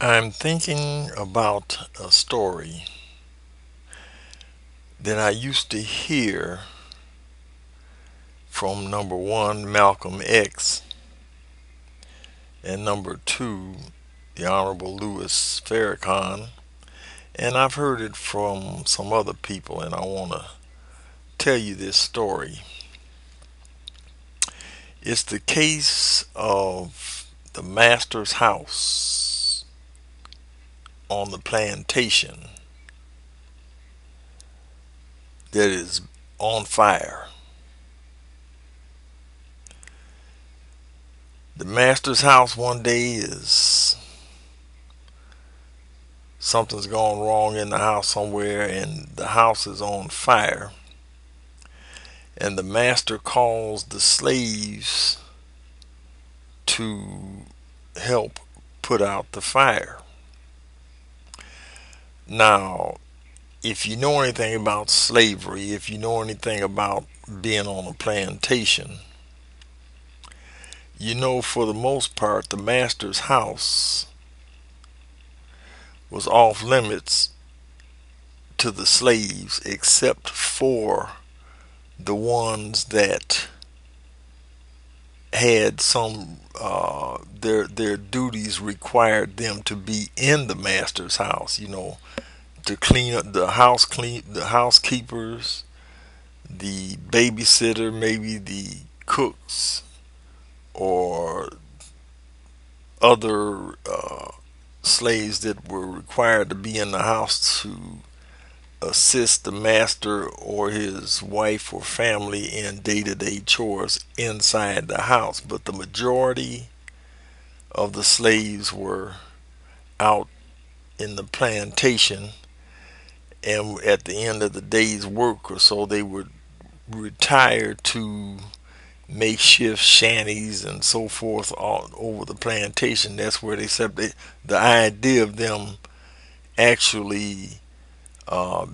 I'm thinking about a story that I used to hear from number one, Malcolm X, and number two, the Honorable Louis Farrakhan. And I've heard it from some other people, and I want to tell you this story. It's the case of the master's house on the plantation that is on fire. The master's house one day is something's gone wrong in the house somewhere, and the house is on fire. And the master calls the slaves to help put out the fire. Now, if you know anything about slavery, if you know anything about being on a plantation, you know for the most part the master's house was off limits to the slaves except for the ones that had some their duties required them to be in the master's house, to clean up the house, clean the housekeepers, the babysitter, maybe the cooks, or other slaves that were required to be in the house to assist the master or his wife or family in day-to-day chores inside the house. But the majority of the slaves were out in the plantation, and at the end of the day's work or so, they would retire to makeshift shanties and so forth all over the plantation. That's where they said the idea of them actually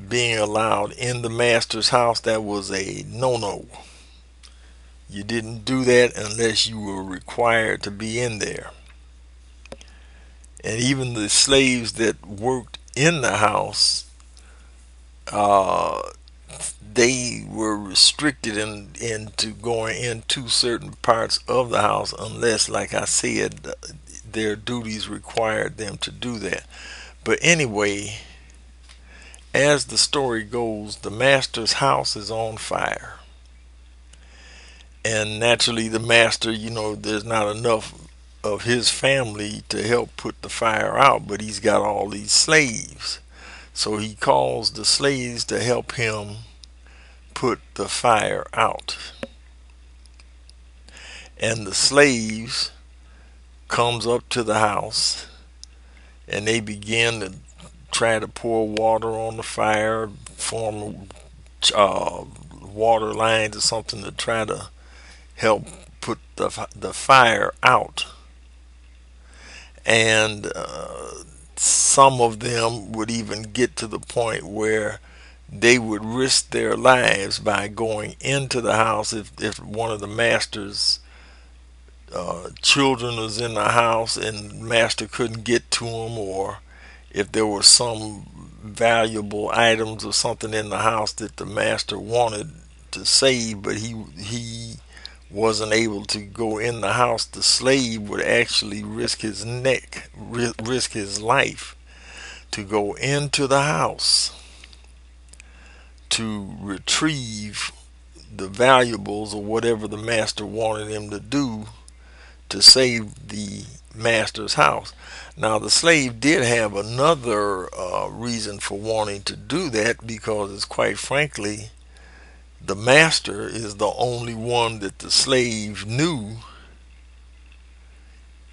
being allowed in the master's house, that was a no-no. You didn't do that unless you were required to be in there. And even the slaves that worked in the house, uh, they were restricted into going into certain parts of the house unless, like I said, their duties required them to do that. But anyway, as the story goes, the master's house is on fire. And naturally, the master, there's not enough of his family to help put the fire out, but he's got all these slaves. So he calls the slaves to help him put the fire out. And the slaves comes up to the house, and they begin to try to pour water on the fire, form water lines or something to try to help put the fire out. And some of them would even get to the point where they would risk their lives by going into the house if one of the master's children was in the house and master couldn't get to them, or if there were some valuable items or something in the house that the master wanted to save, but he wasn't able to go in the house, the slave would actually risk his neck, risk his life to go into the house to retrieve the valuables or whatever the master wanted him to do to save the master's house. Now, the slave did have another reason for wanting to do that, because it's quite frankly, the master is the only one that the slave knew,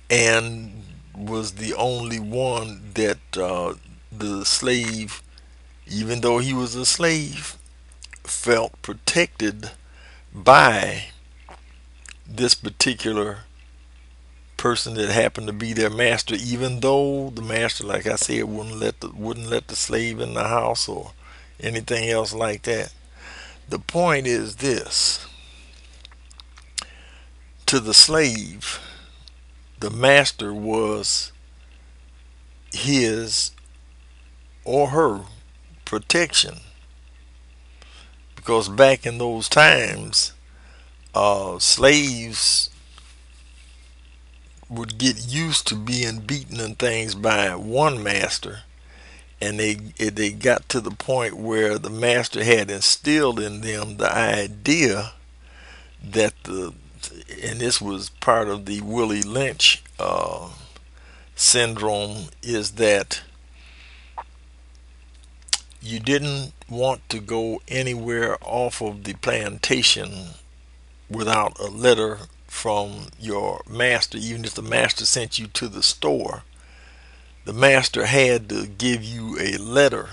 and was the only one that the slave, even though he was a slave, felt protected by this particular person that happened to be their master, even though the master, like I said, wouldn't let the slave in the house or anything else like that. The point is this: to the slave, the master was his or her protection. Because back in those times, slaves would get used to being beaten and things by one master, and they got to the point where the master had instilled in them the idea that the and this was part of the Willie Lynch syndrome, is that you didn't want to go anywhere off of the plantation without a letter from your master. Even if the master sent you to the store, the master had to give you a letter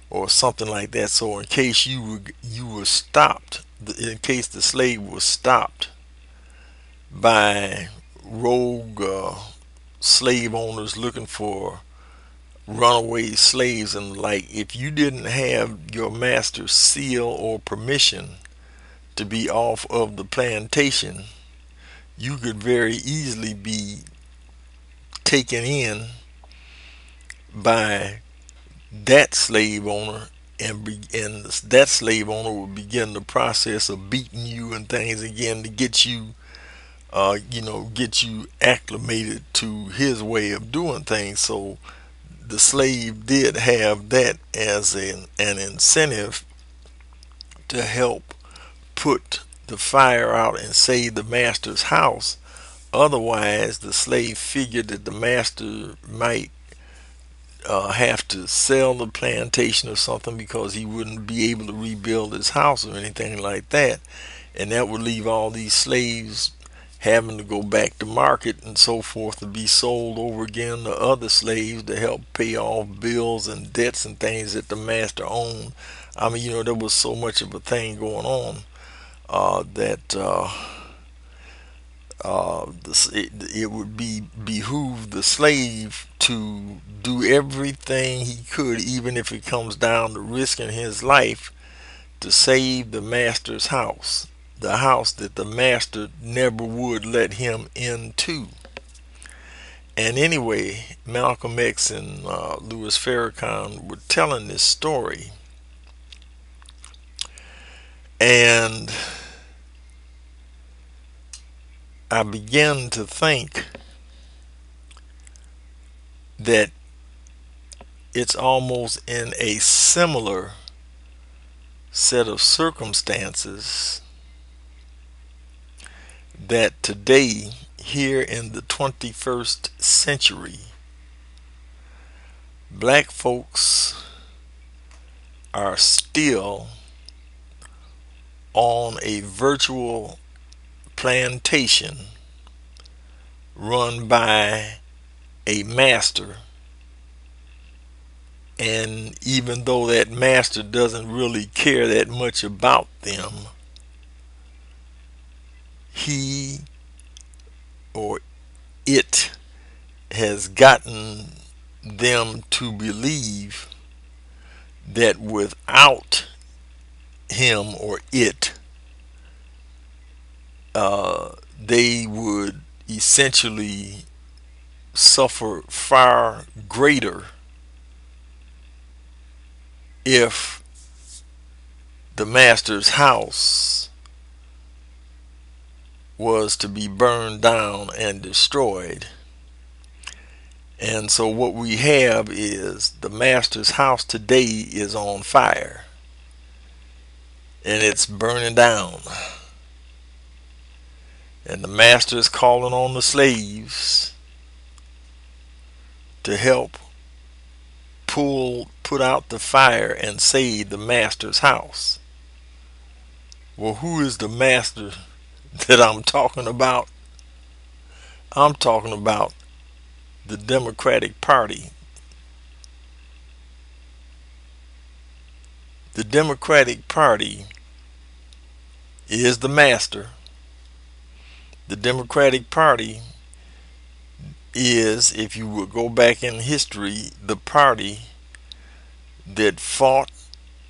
or something like that. So in case you were stopped, in case the slave was stopped by rogue slave owners looking for runaway slaves and like, if you didn't have your master's seal or permission to be off of the plantation, you could very easily be taken in by that slave owner, and that slave owner would begin the process of beating you and things again to get you get you acclimated to his way of doing things. So the slave did have that as an incentive to help put the fire out and save the master's house. Otherwise, the slave figured that the master might have to sell the plantation or something because he wouldn't be able to rebuild his house or anything like that. And that would leave all these slaves having to go back to market and so forth to be sold over again to other slaves to help pay off bills and debts and things that the master owned. I mean, there was so much of a thing going on that it would behoove the slave to do everything he could, even if it comes down to risking his life, to save the master's house, the house that the master never would let him into. And anyway, Malcolm X and Louis Farrakhan were telling this story, and I began to think that it's almost in a similar set of circumstances that today, here in the 21st century, black folks are still on a virtual plantation run by a master, and even though that master doesn't really care that much about them, he or it has gotten them to believe that without him or it, they would essentially suffer far greater if the master's house was to be burned down and destroyed. And so what we have is the master's house today is on fire and it's burning down, and the master is calling on the slaves to help put out the fire and save the master's house. Well, who is the master that I'm talking about? I'm talking about the Democratic Party. The Democratic Party is the master. The Democratic Party is, if you would go back in history, the party that fought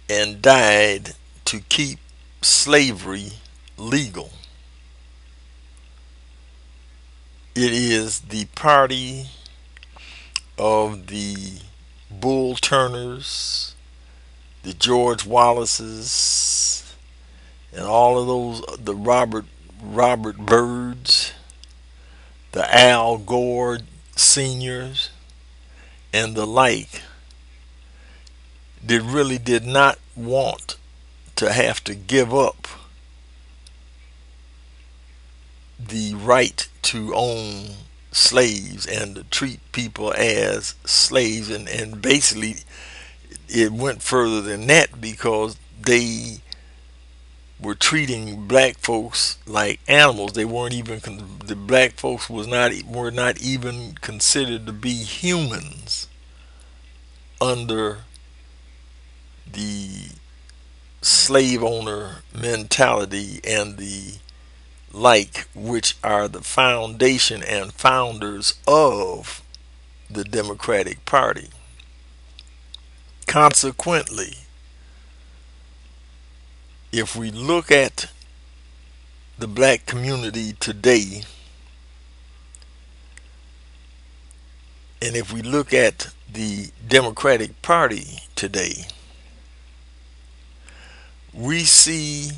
and died to keep slavery legal. It is the party of the Bull Turners, the George Wallaces, and all of those, the Robert Byrds, the Al Gore seniors, and the like, that really did not want to have to give up the right to own slaves and to treat people as slaves, and basically it went further than that because they were treating black folks like animals. They weren't even the black folks were not even considered to be humans under the slave owner mentality and the like, which are the foundation and founders of the Democratic Party. Consequently, if we look at the black community today, and if we look at the Democratic Party today, we see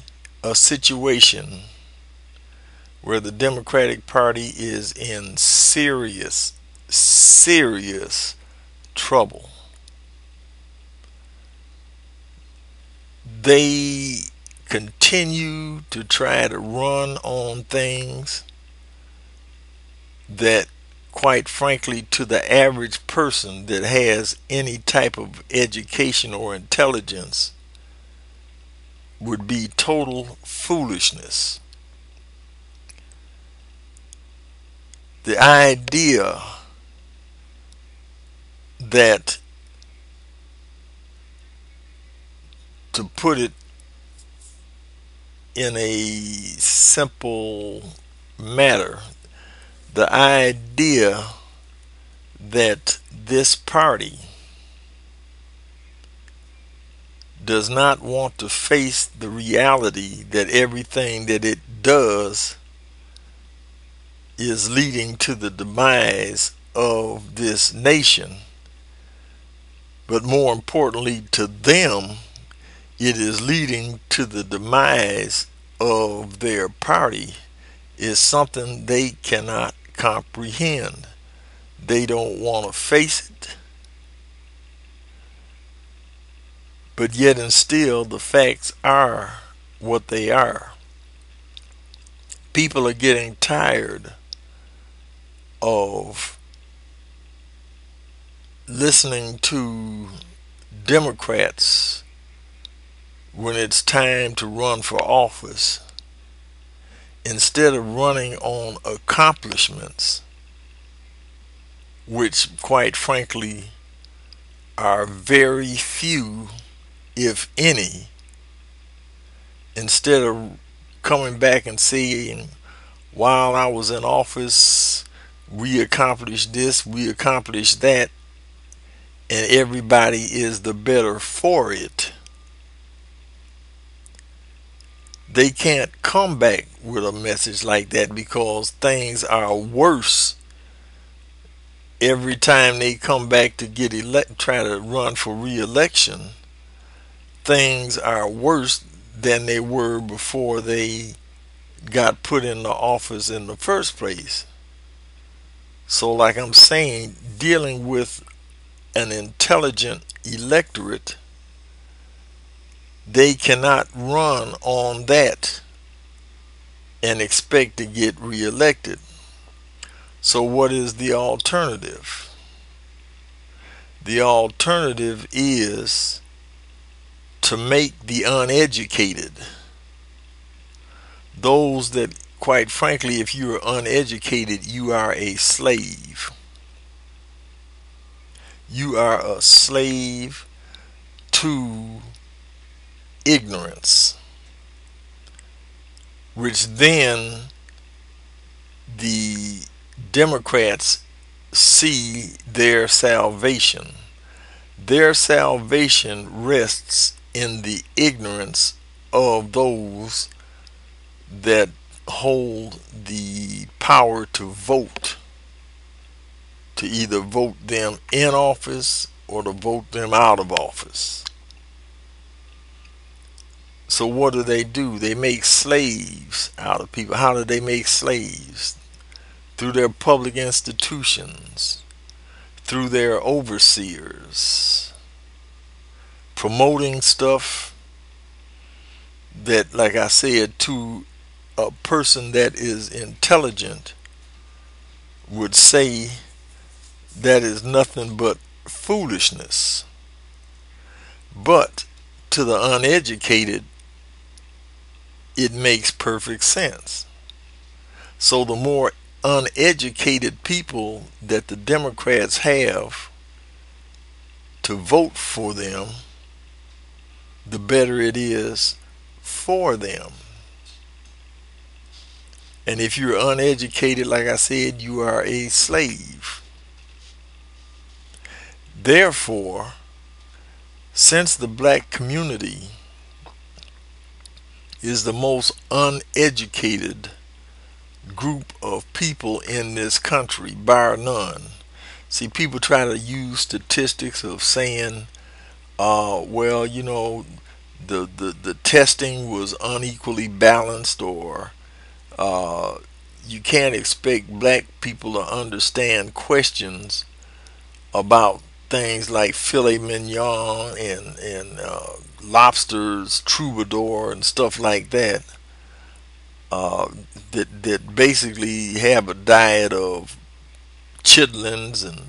a situation where the Democratic Party is in serious, serious trouble. They continue to try to run on things that, quite frankly, to the average person that has any type of education or intelligence, would be total foolishness. The idea that, to put it in a simple matter, the idea that this party does not want to face the reality that everything that it does is leading to the demise of this nation, but more importantly to them, it is leading to the demise of their party, is something they cannot comprehend. They don't want to face it, but yet and still the facts are what they are. People are getting tired of listening to Democrats when it's time to run for office, instead of running on accomplishments, which quite frankly are very few, if any. Instead of coming back and saying, while I was in office, we accomplished this, we accomplished that, and everybody is the better for it. They can't come back with a message like that because things are worse every time they come back to try to run for re-election. Things are worse than they were before they got put in the office in the first place. So, like I'm saying, dealing with an intelligent electorate, they cannot run on that and expect to get reelected. So what is the alternative? The alternative is to make the uneducated, those that, quite frankly, if you are uneducated, you are a slave. You are a slave to ignorance, which then the Democrats see their salvation. Their salvation rests in the ignorance of those that hold the power to vote. to either vote them in office or to vote them out of office. So what do? They make slaves out of people. How do they make slaves? Through their public institutions, through their overseers, promoting stuff that, like I said, to a person that is intelligent would say that is nothing but foolishness. But to the uneducated, it makes perfect sense. So the more uneducated people that the Democrats have to vote for them, the better it is for them. And if you're uneducated, like I said, you are a slave. Therefore, since the black community is the most uneducated group of people in this country, bar none. See, people try to use statistics of saying, well, the testing was unequally balanced, or you can't expect black people to understand questions about things like filet mignon and lobsters, troubadour, and stuff like that. That basically have a diet of chitlins and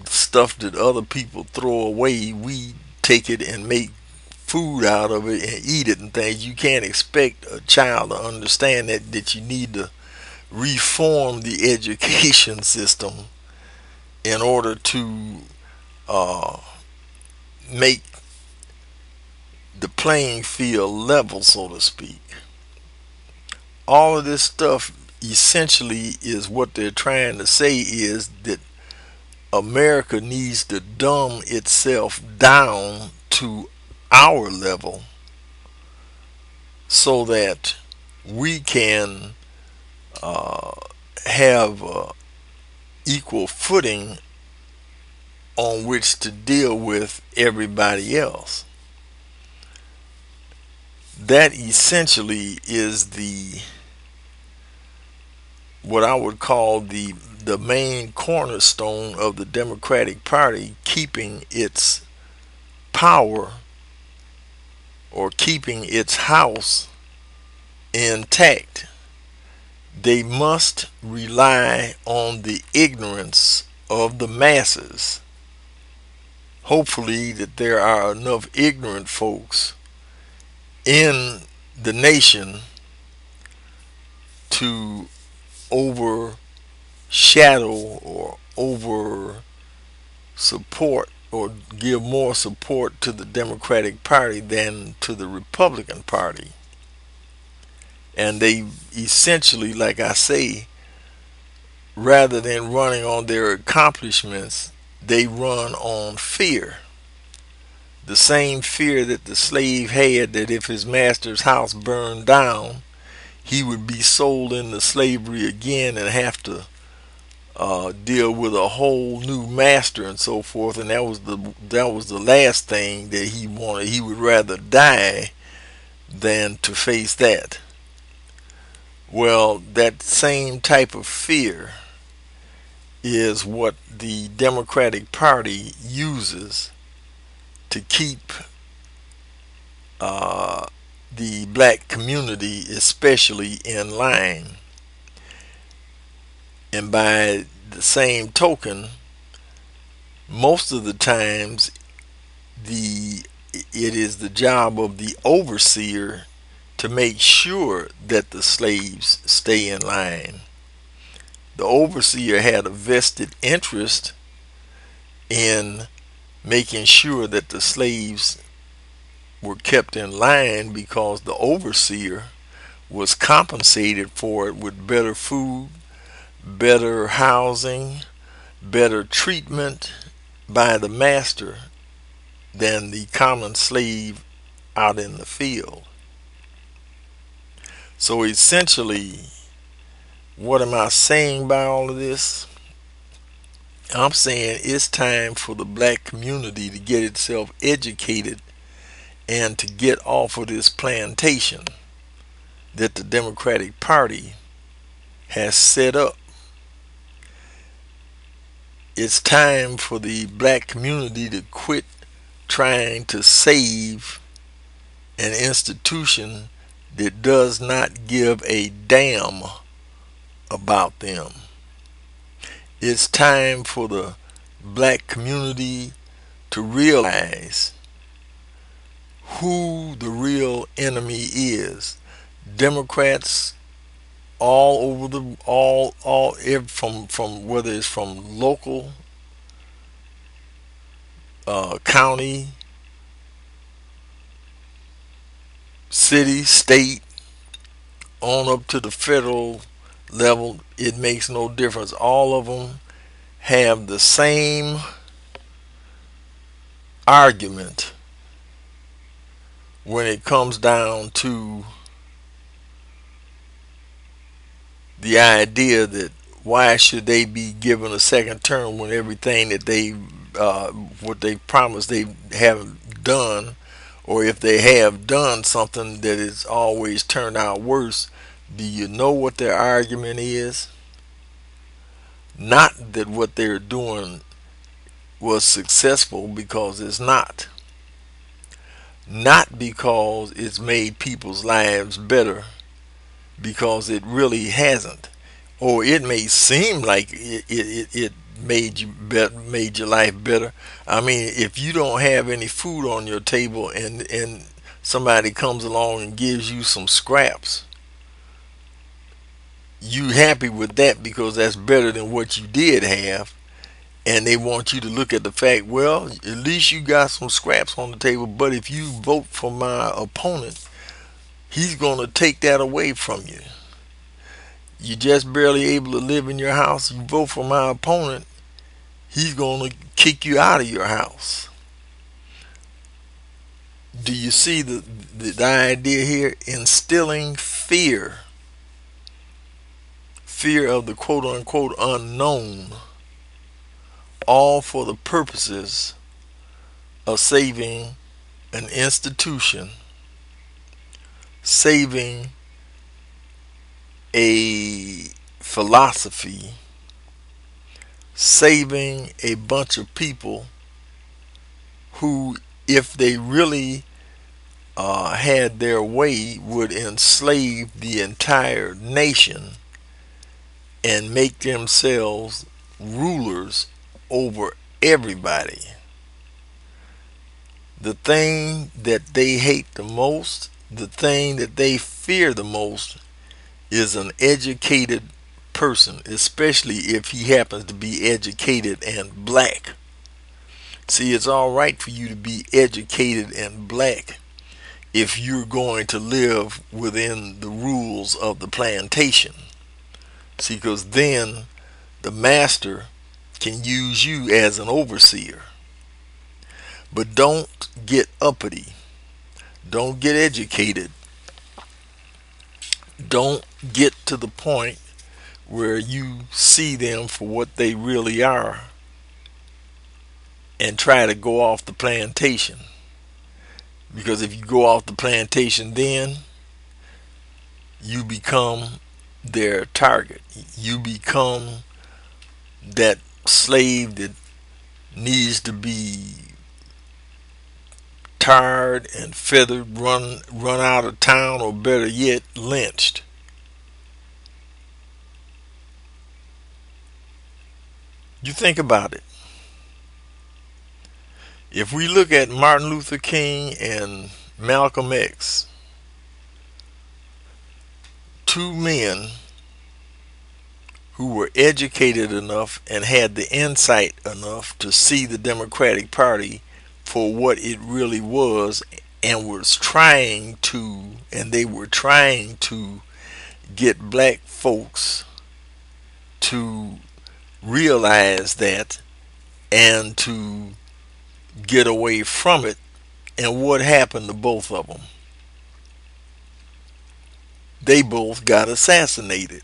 stuff that other people throw away. We take it and make food out of it and eat it and things. You can't expect a child to understand that you need to reform the education system in order to make the playing field level, so to speak. All of this stuff essentially is what they're trying to say is that America needs to dumb itself down to our level so that we can have equal footing on which to deal with everybody else. That essentially is what I would call the main cornerstone of the Democratic Party keeping its power or keeping its house intact. They must rely on the ignorance of the masses. Hopefully that there are enough ignorant folks in the nation to overshadow or over support or give more support to the Democratic Party than to the Republican Party. And they essentially, like I say, rather than running on their accomplishments, they run on fear. The same fear that the slave had, that if his master's house burned down, he would be sold into slavery again and have to deal with a whole new master and so forth. And that was the last thing that he wanted. He would rather die than to face that. Well, that same type of fear is what the Democratic Party uses to keep the black community especially in line. And by the same token, most of the times it is the job of the overseer to make sure that the slaves stay in line. The overseer had a vested interest in making sure that the slaves were kept in line because the overseer was compensated for it with better food, better housing, better treatment by the master than the common slave out in the field. So essentially, what am I saying by all of this? I'm saying it's time for the black community to get itself educated and to get off of this plantation that the Democratic Party has set up. It's time for the black community to quit trying to save an institution that does not give a damn about them. It's time for the black community to realize who the real enemy is. Democrats all over the from whether it's from local, county, city, state, on up to the federal level, it makes no difference. All of them have the same argument when it comes down to the idea that why should they be given a second term when everything that they what they promised they haven't done, or if they have done something that has always turned out worse. Do you know what their argument is? Not that what they're doing was successful, because it's not. Not because it's made people's lives better, because it really hasn't. Or it may seem like it made your life better. I mean, if you don't have any food on your table and somebody comes along and gives you some scraps, you happy with that because that's better than what you did have. And they want you to look at the fact, well, at least you got some scraps on the table, but if you vote for my opponent, he's going to take that away from you. You just barely able to live in your house. You vote for my opponent, he's going to kick you out of your house. Do you see the idea here? Instilling fear. Fear of the quote unquote unknown. All for the purposes of saving an institution, saving a philosophy, saving a bunch of people who, if they really had their way, would enslave the entire nation and make themselves rulers over everybody. The thing that they hate the most, the thing that they fear the most, is an educated person, especially if he happens to be educated and black. See, it's all right for you to be educated and black if you're going to live within the rules of the plantation. See, because then the master can use you as an overseer. But don't get uppity. Don't get educated. Don't get to the point where you see them for what they really are and try to go off the plantation. Because if you go off the plantation, then you become their target. You become that slave that needs to be tarred and feathered, run out of town, or better yet, lynched. You think about it. If we look at Martin Luther King and Malcolm X, two men who were educated enough and had the insight enough to see the Democratic Party for what it really was, and they were trying to get black folks to realize that and to get away from it. And what happened to both of them? They both got assassinated.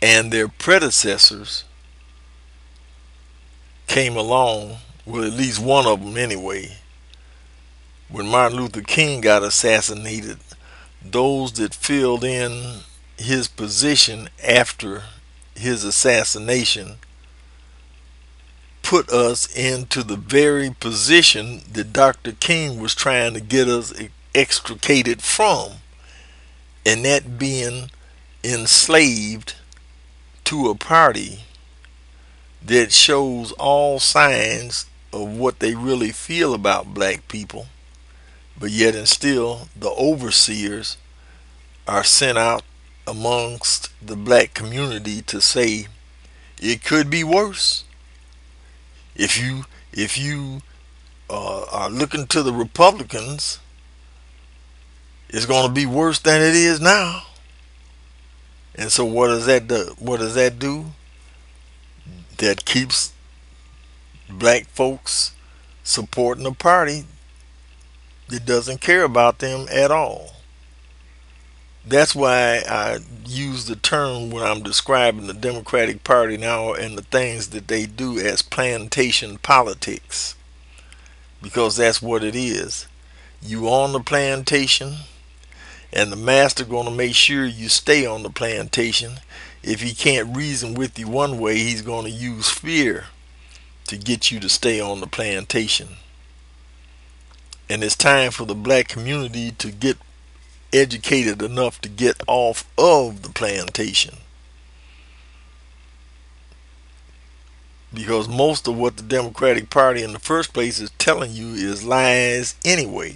and their predecessors came along, well, at least one of them anyway. When Martin Luther King got assassinated, those that filled in his position after his assassination put us into the very position that Dr. King was trying to get us extricated from, and that being enslaved to a party that shows all signs of what they really feel about black people, but yet and still the overseers are sent out amongst the black community to say it could be worse. If you are looking to the Republicans, it's going to be worse than it is now. And so what does that do? What does that do? That keeps black folks supporting a party that doesn't care about them at all. That's why I use the term when I'm describing the Democratic Party now and the things that they do as plantation politics, because that's what it is. You on the plantation, and the master going to make sure you stay on the plantation. If he can't reason with you one way, he's going to use fear to get you to stay on the plantation. And it's time for the black community to get educated enough to get off of the plantation, because most of what the Democratic Party in the first place is telling you is lies anyway.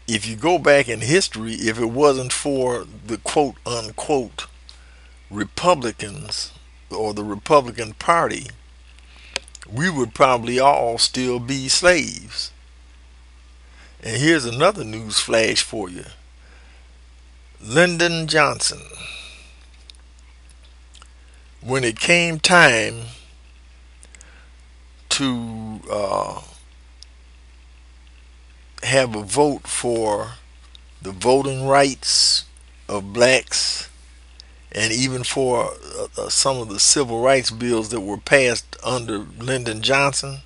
If you go back in history, if it wasn't for the quote unquote Republicans or the Republican Party, we would probably all still be slaves. And here's another news flash for you. Lyndon Johnson, when it came time to have a vote for the voting rights of blacks, and even for some of the civil rights bills that were passed under Lyndon Johnson,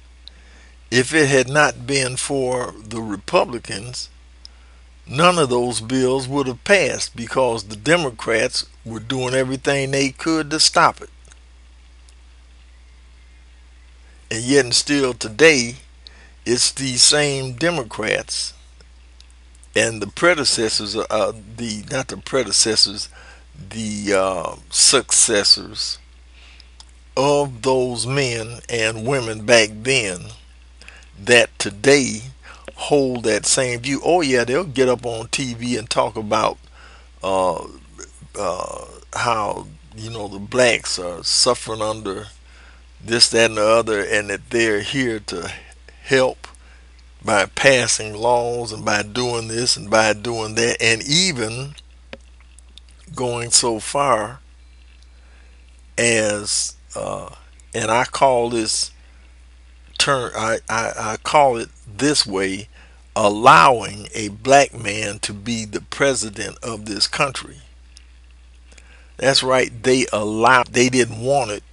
if it had not been for the Republicans, none of those bills would have passed, because the Democrats were doing everything they could to stop it. And yet and still today, it's these same Democrats and the predecessors, not the predecessors, the successors of those men and women back then that today hold that same view. Oh yeah, they'll get up on TV and talk about uh, how the blacks are suffering under this, that, and the other, and that they're here to help by passing laws and by doing this and by doing that, and even going so far as and I call this term, I call it this way, allowing a black man to be the president of this country. That's right, they didn't want it,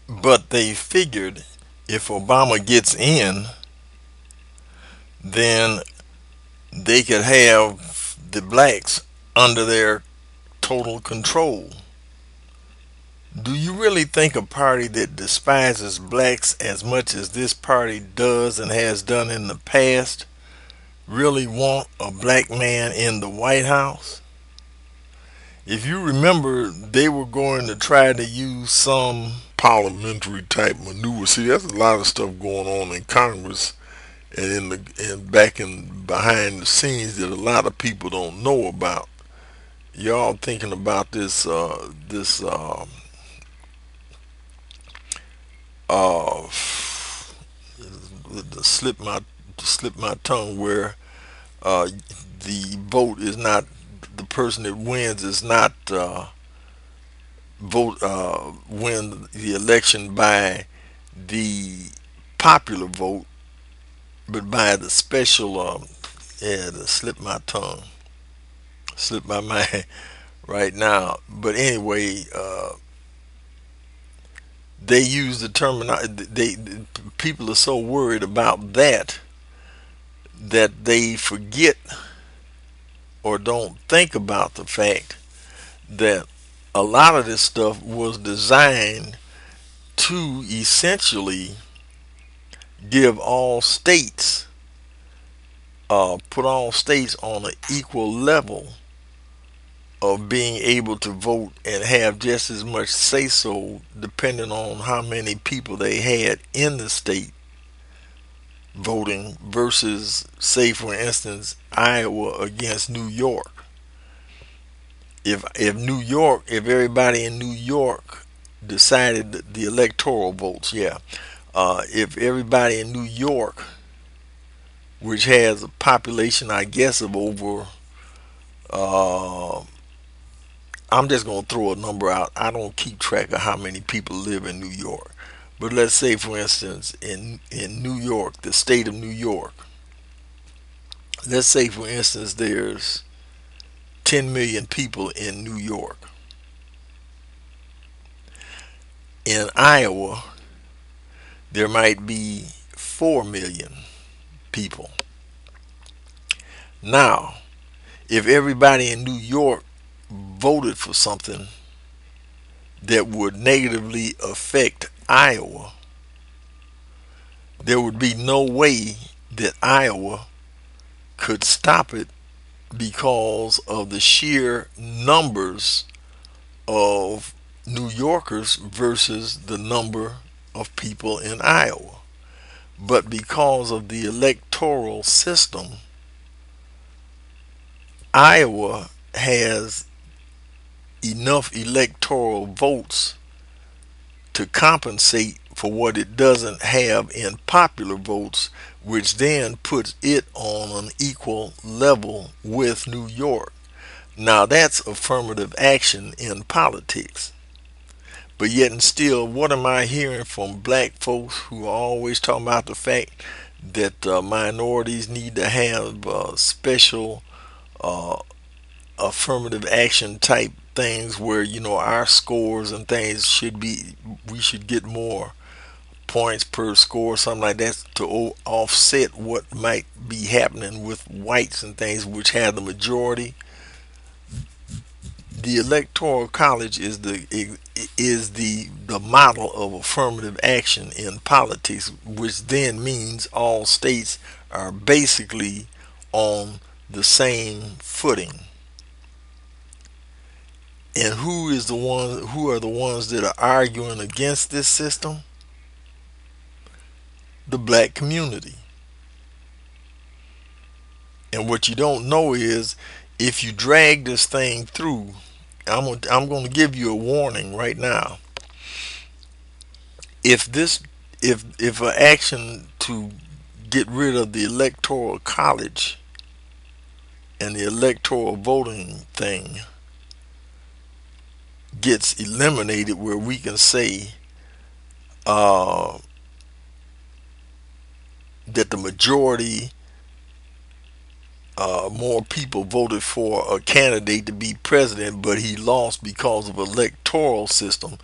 but they figured if Obama gets in, then they could have the blacks under their total control. Do you really think a party that despises blacks as much as this party does and has done in the past really want a black man in the White House? If you remember, they were going to try to use some parliamentary type maneuver. See, there's a lot of stuff going on in Congress and back in behind the scenes that a lot of people don't know about. Y'all thinking about this uh slip my tongue, where the vote is not, the person that wins is not win the election by the popular vote, but by the special slip my tongue, slip my mind right now. But anyway, they use the terminology. People are so worried about that they forget or don't think about the fact that a lot of this stuff was designed to essentially give all states, put all states on an equal level of being able to vote and have just as much say so, depending on how many people they had in the state voting, versus, say, for instance, Iowa against New York. If everybody in New York decided that the electoral votes, yeah, if everybody in New York, which has a population, I guess, of over, uh, I'm just gonna throw a number out. I don't keep track of how many people live in New York, but let's say, for instance, in New York, the state of New York, let's say, for instance, there's 10 million people in New York. In Iowa, there might be 4 million people. Now, if everybody in New York voted for something that would negatively affect Iowa, there would be no way that Iowa could stop it because of the sheer numbers of New Yorkers versus the number of people in Iowa. But because of the electoral system, Iowa has enough electoral votes to compensate for what it doesn't have in popular votes, which then puts it on an equal level with New York. Now that's affirmative action in politics. But yet and still, what am I hearing from black folks who are always talking about the fact that minorities need to have special uh, affirmative action type things where, our scores and things should be, we should get more points per score, something like that, to offset what might be happening with whites and things which have the majority. The electoral college is the model of affirmative action in politics, which then means all states are basically on the same footing. And who are the ones that are arguing against this system? The black community. And what you don't know is, if you drag this thing through, I'm going to give you a warning right now. If this if an action to get rid of the electoral college and the electoral voting thing gets eliminated, where we can say uh, that the majority, more people voted for a candidate to be president, but he lost because of electoral system.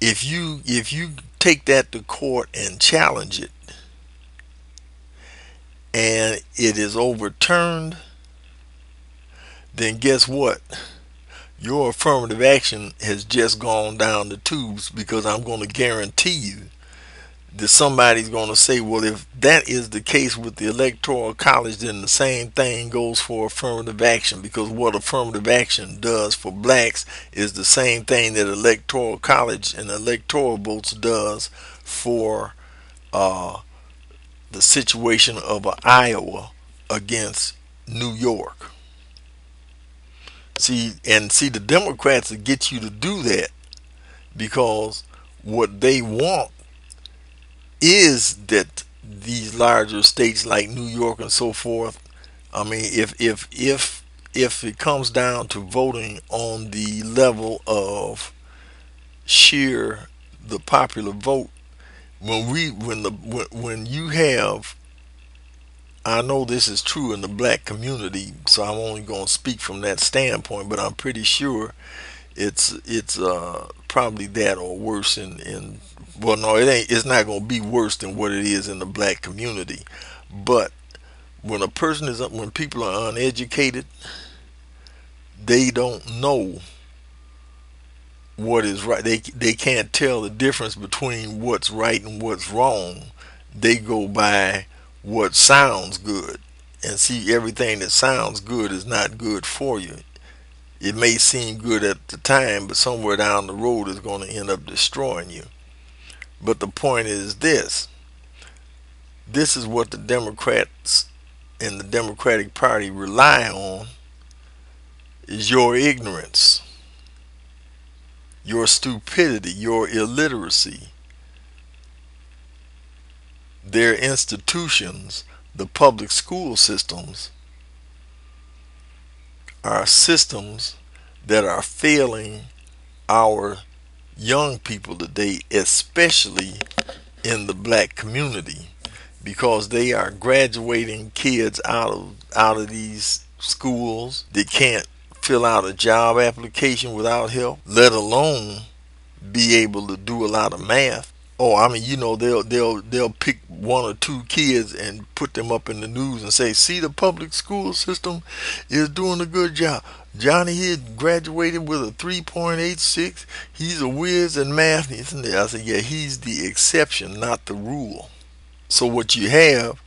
If you take that to court and challenge it, and it is overturned, then guess what? Your affirmative action has just gone down the tubes, because I'm going to guarantee you that somebody's going to say, well, if that is the case with the electoral college, then the same thing goes for affirmative action, because what affirmative action does for blacks is the same thing that electoral college and electoral votes does for uh, the situation of Iowa against New York. See, the Democrats will get you to do that, because what they want is that these larger states like New York and so forth. I mean, if it comes down to voting on the level of sheer the popular vote, when you have I know this is true in the black community, so I'm only going to speak from that standpoint, but I'm pretty sure it's probably that or worse in well, no, it ain't. It's not going to be worse than what it is in the black community. But when people are uneducated, they don't know what is right. They can't tell the difference between what's right and what's wrong. They go by what sounds good, and see, everything that sounds good is not good for you. It may seem good at the time, but somewhere down the road is going to end up destroying you. But the point is this: this is what the Democrats and the Democratic Party rely on, is your ignorance, your stupidity, your illiteracy. Their institutions, the public school systems, are systems that are failing our young people today, especially in the black community, because they are graduating kids out of these schools. They can't fill out a job application without help, let alone be able to do a lot of math. Oh, I mean, they'll pick one or two kids and put them up in the news and say, "See, the public school system is doing a good job. Johnny here graduated with a 3.86. He's a whiz in math." I said, "Yeah, he's the exception, not the rule." So what you have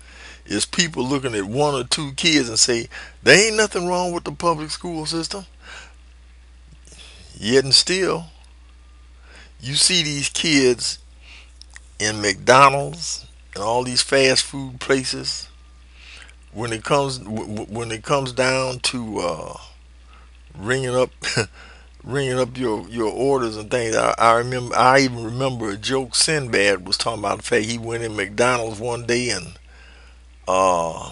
is people looking at one or two kids and say, "There ain't nothing wrong with the public school system." Yet and still, you see these kids in McDonald's and all these fast food places. When it comes down to ringing up ringing up your orders and things, I even remember a joke Sinbad was talking about. The fact he went in McDonald's one day and uh,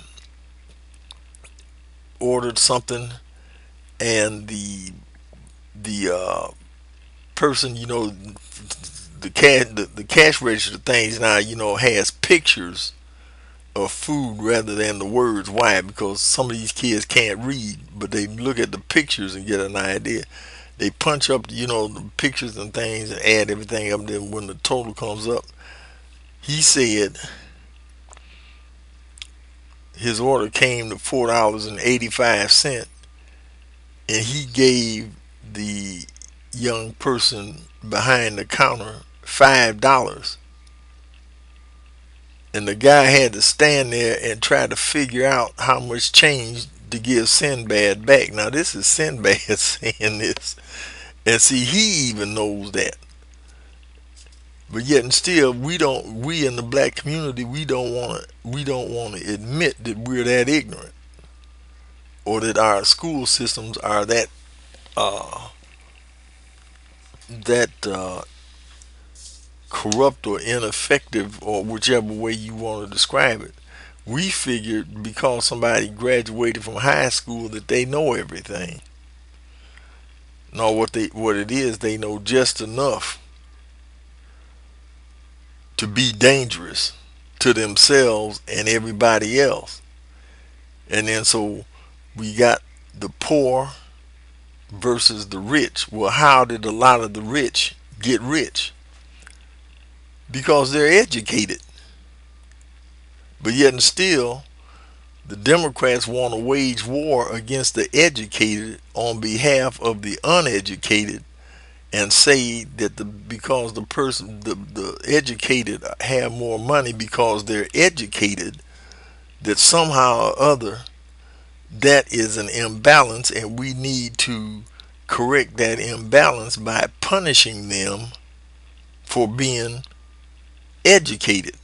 ordered something, and the person, the cash register things now, has pictures of food rather than the words. Why? Because some of these kids can't read, but they look at the pictures and get an idea. They punch up, the pictures and things and add everything up. Then when the total comes up, he said his order came to $4.85, and he gave the young person behind the counter $5. And the guy had to stand there and try to figure out how much change to give Sinbad back. Now this is Sinbad saying this, and see, he even knows that. But yet and still, we in the black community, we don't want to admit that we're that ignorant, or that our school systems are uh, that corrupt or ineffective, or whichever way you want to describe it. We figured because somebody graduated from high school that they know everything. No, what it is, they know just enough to be dangerous to themselves and everybody else. And then so we got the poor versus the rich. Well, how did a lot of the rich get rich? Because they're educated. But yet and still, the Democrats want to wage war against the educated on behalf of the uneducated, and say that because the educated have more money because they're educated, that somehow or other that is an imbalance, and we need to correct that imbalance by punishing them for being educated.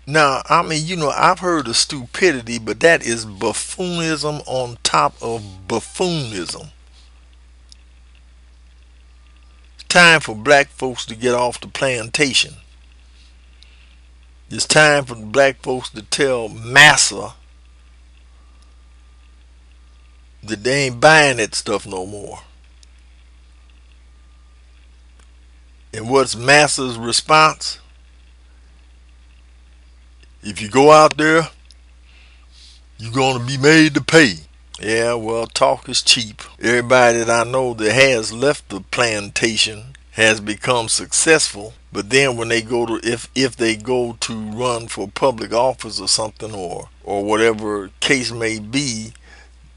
Now, I mean, I've heard of stupidity, but that is buffoonism on top of buffoonism. It's time for black folks to get off the plantation. It's time for black folks to tell massa that they ain't buying that stuff no more. And what's massa's response? If you go out there, you're gonna be made to pay. Yeah, well, talk is cheap. Everybody that I know that has left the plantation has become successful, but then when they go to if they go to run for public office or something, or whatever case may be,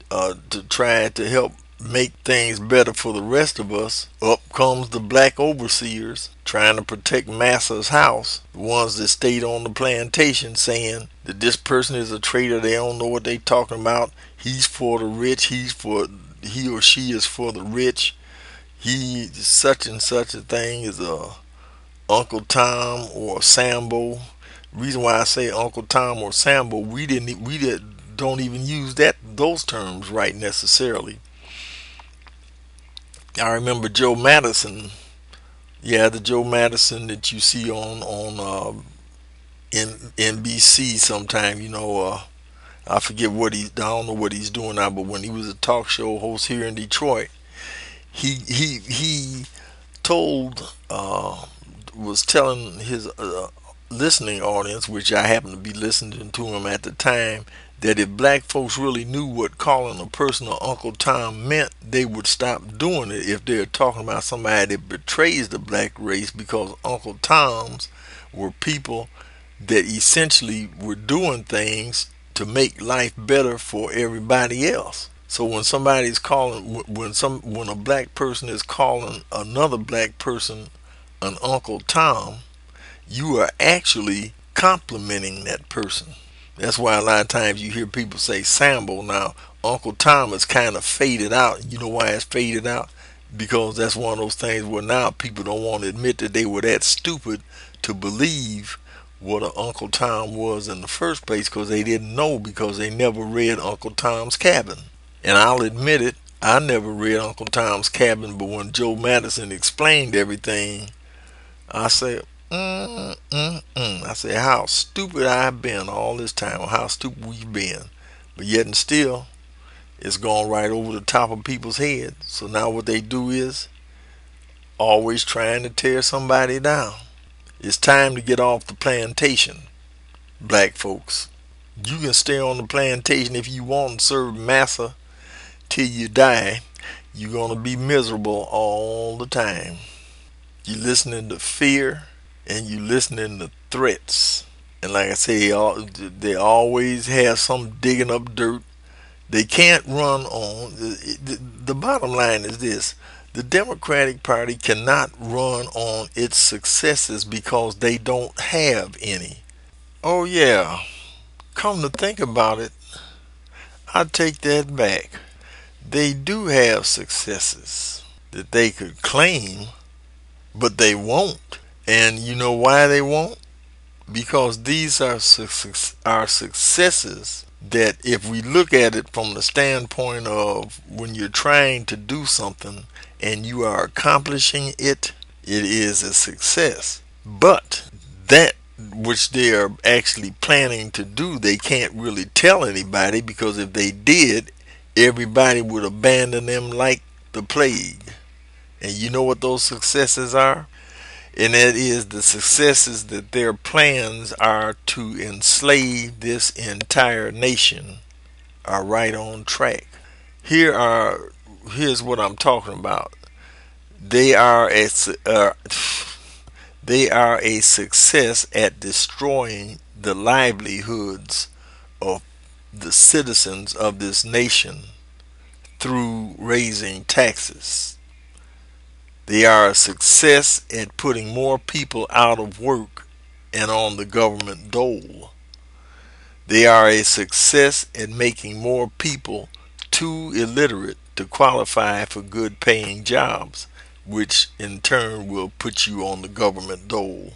to try to help make things better for the rest of us, up comes the black overseers trying to protect Massa's house, the ones that stayed on the plantation, saying that this person is a traitor, they don't know what they talking about, he's for the rich, he or she is for the rich, he such and such a thing is a Uncle Tom or Sambo. Reason why I say Uncle Tom or Sambo, don't even use those terms right necessarily. I remember Joe Madison. Yeah, the Joe Madison that you see on NBC sometime. I forget I don't know what he's doing now, but when he was a talk show host here in Detroit, he told was telling his listening audience, which I happened to be listening to him at the time, that if black folks really knew what calling a person an Uncle Tom meant, they would stop doing it if they're talking about somebody that betrays the black race, because Uncle Toms were people that essentially were doing things to make life better for everybody else. So when a black person is calling another black person an Uncle Tom, you are actually complimenting that person. That's why a lot of times you hear people say Sambo. Now, Uncle Tom is kind of faded out. You know why it's faded out? Because that's one of those things where now people don't want to admit that they were that stupid to believe what an Uncle Tom was in the first place, because they didn't know, because they never read Uncle Tom's Cabin. And I'll admit it, I never read Uncle Tom's Cabin, but when Joe Madison explained everything, I said, I said, how stupid I've been all this time, or how stupid we've been. But yet and still, it's gone right over the top of people's heads. So now what they do is always trying to tear somebody down. It's time to get off the plantation, black folks. You can stay on the plantation if you want and serve massa till you die. You're going to be miserable all the time. You're listening to fear and you're listening to threats. And like I say, they always have some digging up dirt. They can't run on. The bottom line is this: the Democratic Party cannot run on its successes because they don't have any. Oh, yeah. Come to think about it, I take that back. They do have successes that they could claim, but they won't. And you know why they won't? Because these are successes that, if we look at it from the standpoint of when you're trying to do something and you are accomplishing it, it is a success. But that which they are actually planning to do, they can't really tell anybody, because if they did, everybody would abandon them like the plague. And you know what those successes are? And that is the successes that their plans are to enslave this entire nation are right on track. Here's what I'm talking about. They are they are a success at destroying the livelihoods of the citizens of this nation through raising taxes. They are a success at putting more people out of work and on the government dole. They are a success at making more people too illiterate to qualify for good paying jobs, which in turn will put you on the government dole.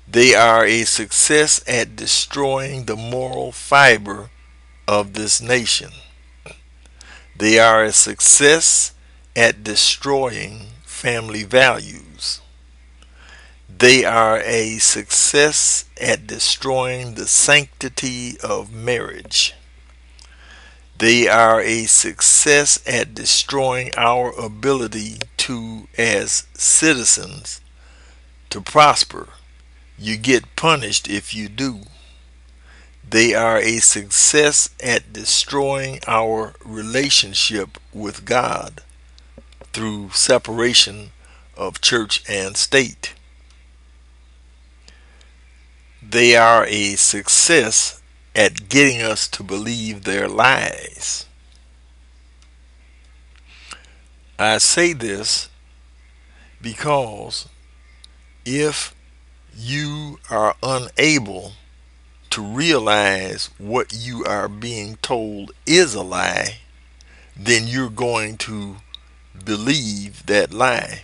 They are a success at destroying the moral fiber of this nation. They are a success at destroying family values. They are a success at destroying the sanctity of marriage. They are a success at destroying our ability to, as citizens, to prosper. You get punished if you do. They are a success at destroying our relationship with God through separation of church and state. They are a success at getting us to believe their lies. I say this because if you are unable to realize what you are being told is a lie, then you're going to believe that lie.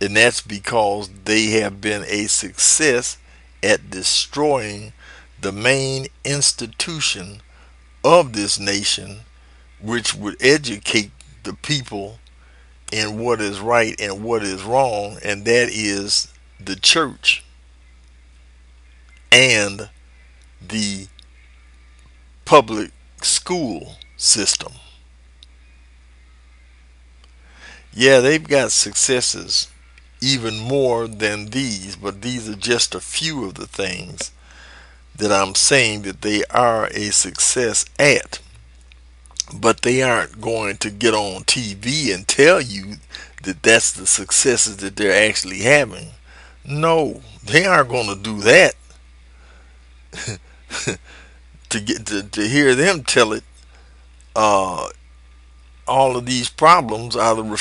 And that's because they have been a success at destroying the main institution of this nation, which would educate the people in what is right and what is wrong, and that is the church and the public school system. Yeah, they've got successes even more than these, but these are just a few of the things that I'm saying that they are a success at. But they aren't going to get on TV and tell you that that's the successes that they're actually having. No, they aren't going to do that. To hear them tell it, uh, all of these problems are the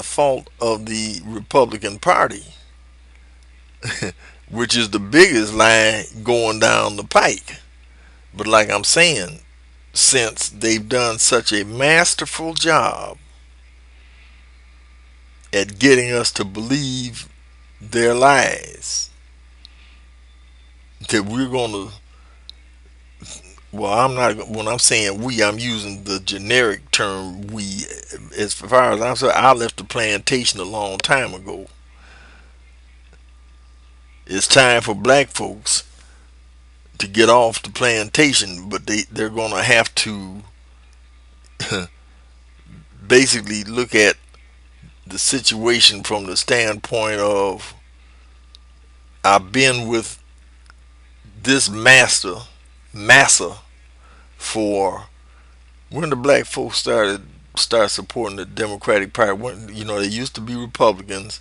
fault of the Republican Party, which is the biggest lie going down the pike. But like I'm saying, since they've done such a masterful job at getting us to believe their lies, that we're going to, well, I'm not, when I'm saying we, I'm using the generic term we. As far as I'm saying, I left the plantation a long time ago. It's time for black folks to get off the plantation, but they're going to have to basically look at the situation from the standpoint of, I've been with this massa for, when the black folks start supporting the Democratic Party. When, they used to be Republicans.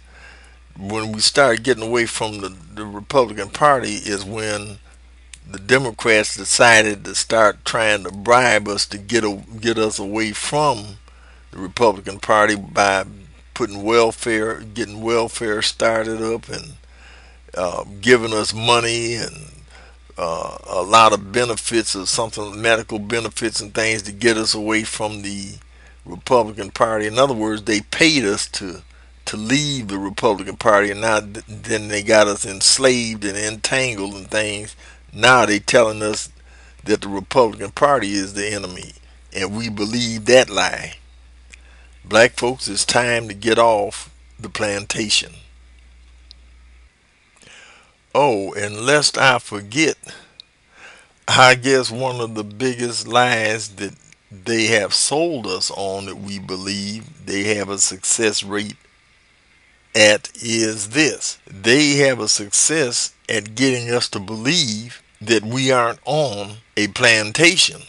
When we started getting away from the Republican Party is when the Democrats decided to start trying to bribe us to get us away from the Republican Party by getting welfare started up, and giving us money and a lot of benefits or something, medical benefits and things to get us away from the Republican Party. In other words, they paid us to leave the Republican Party, and now then they got us enslaved and entangled and things. Now they telling us that the Republican Party is the enemy, and we believe that lie. Black folks, it's time to get off the plantation. Oh, and lest I forget, I guess one of the biggest lies that they have sold us on, that we believe they have a success rate at, is this: they have a success at getting us to believe that we aren't on a plantation.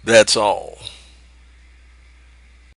That's all.